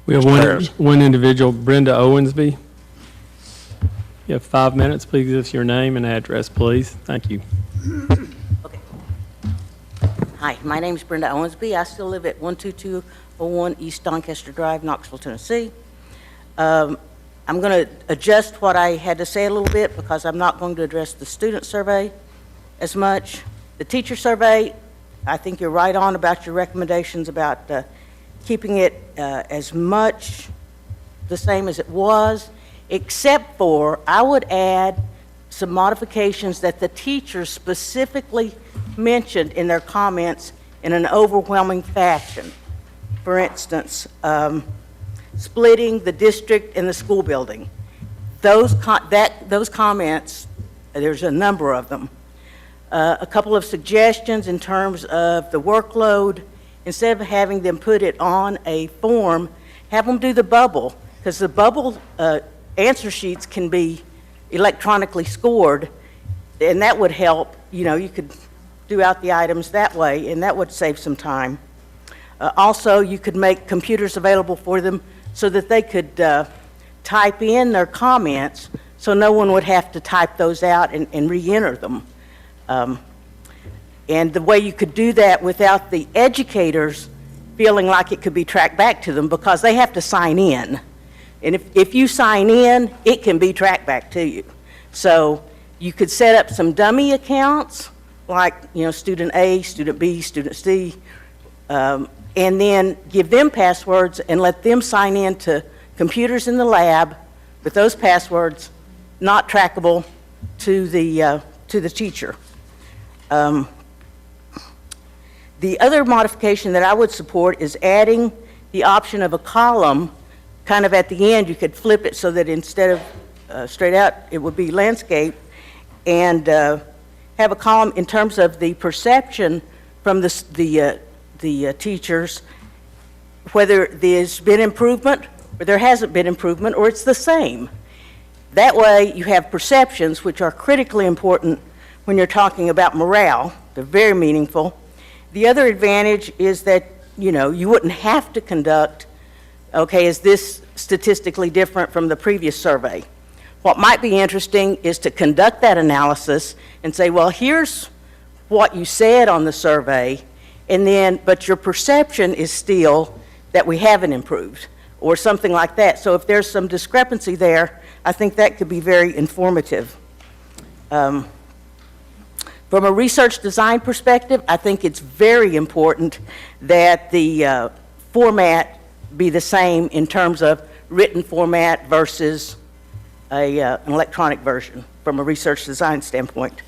We have one individual, Brenda Owensby. You have 5 minutes. Please give us your name and address, please. Thank you. Okay. Hi, my name is Brenda Owensby. I still live at 12201 East Doncaster Drive, Knoxville, Tennessee. I'm going to adjust what I had to say a little bit because I'm not going to address the student survey as much. The teacher survey, I think you're right on about your recommendations about keeping it as much the same as it was, except for I would add some modifications that the teachers specifically mentioned in their comments in an overwhelming fashion. For instance, splitting the district and the school building. Those comments, there's a number of them. A couple of suggestions in terms of the workload. Instead of having them put it on a form, have them do the bubble, because the bubble answer sheets can be electronically scored, and that would help. You know, you could do out the items that way, and that would save some time. Also, you could make computers available for them so that they could type in their comments so no one would have to type those out and re-enter them. And the way you could do that without the educators feeling like it could be tracked back to them, because they have to sign in. And if you sign in, it can be tracked back to you. So you could set up some dummy accounts, like, you know, student A, student B, student C, and then give them passwords and let them sign in to computers in the lab with those passwords not trackable to the teacher. The other modification that I would support is adding the option of a column kind of at the end. You could flip it so that instead of straight out, it would be landscape, and have a column in terms of the perception from the teachers, whether there's been improvement or there hasn't been improvement, or it's the same. That way you have perceptions, which are critically important when you're talking about morale. They're very meaningful. The other advantage is that, you know, you wouldn't have to conduct, okay, is this statistically different from the previous survey? What might be interesting is to conduct that analysis and say, well, here's what you said on the survey, and then, but your perception is still that we haven't improved, or something like that. So if there's some discrepancy there, I think that could be very informative. From a research design perspective, I think it's very important that the format be the same in terms of written format versus an electronic version from a research design standpoint.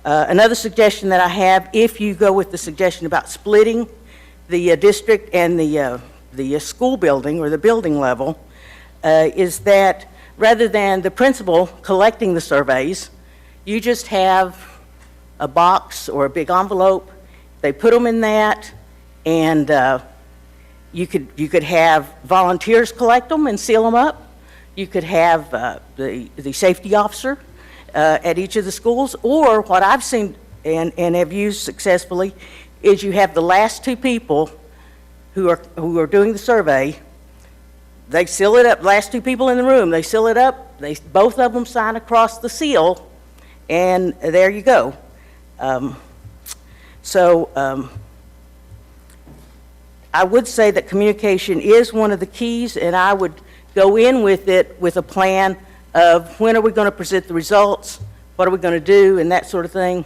Another suggestion that I have, if you go with the suggestion about splitting the district and the school building or the building level, is that rather than the principal collecting the surveys, you just have a box or a big envelope. They put them in that, and you could have volunteers collect them and seal them up. You could have the safety officer at each of the schools, or what I've seen and have used successfully is you have the last two people who are doing the survey. They seal it up. Last two people in the room, they seal it up. Both of them sign across the seal, and there you go. I would say that communication is one of the keys, and I would go in with it with a plan of when are we going to present the results, what are we going to do, and that sort of thing.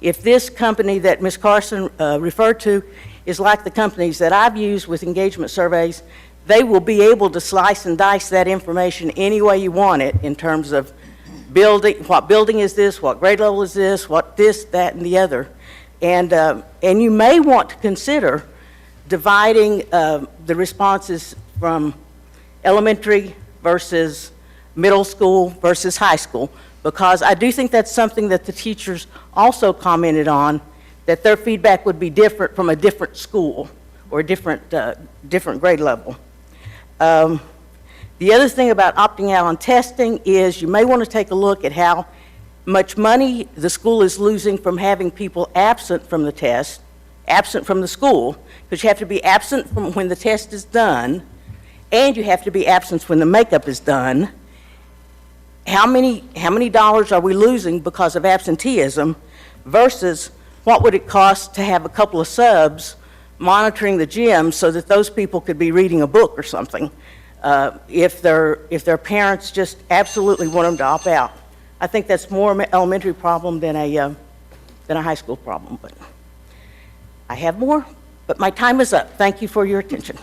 If this company that Ms. Carson referred to is like the companies that I've used with engagement surveys, they will be able to slice and dice that information any way you want it in terms of building, what building is this, what grade level is this, what this, that, and the other. And you may want to consider dividing the responses from elementary versus middle school versus high school, because I do think that's something that the teachers also commented on, that their feedback would be different from a different school or a different grade level. The other thing about opting out on testing is you may want to take a look at how much money the school is losing from having people absent from the test, absent from the school, because you have to be absent from when the test is done, and you have to be absent when the makeup is done. How many dollars are we losing because of absenteeism versus what would it cost to have a couple of subs monitoring the gym so that those people could be reading a book or something, if their parents just absolutely want them to opt out? I think that's more an elementary problem than a high school problem, but I have more, but my time is up. Thank you for your attention.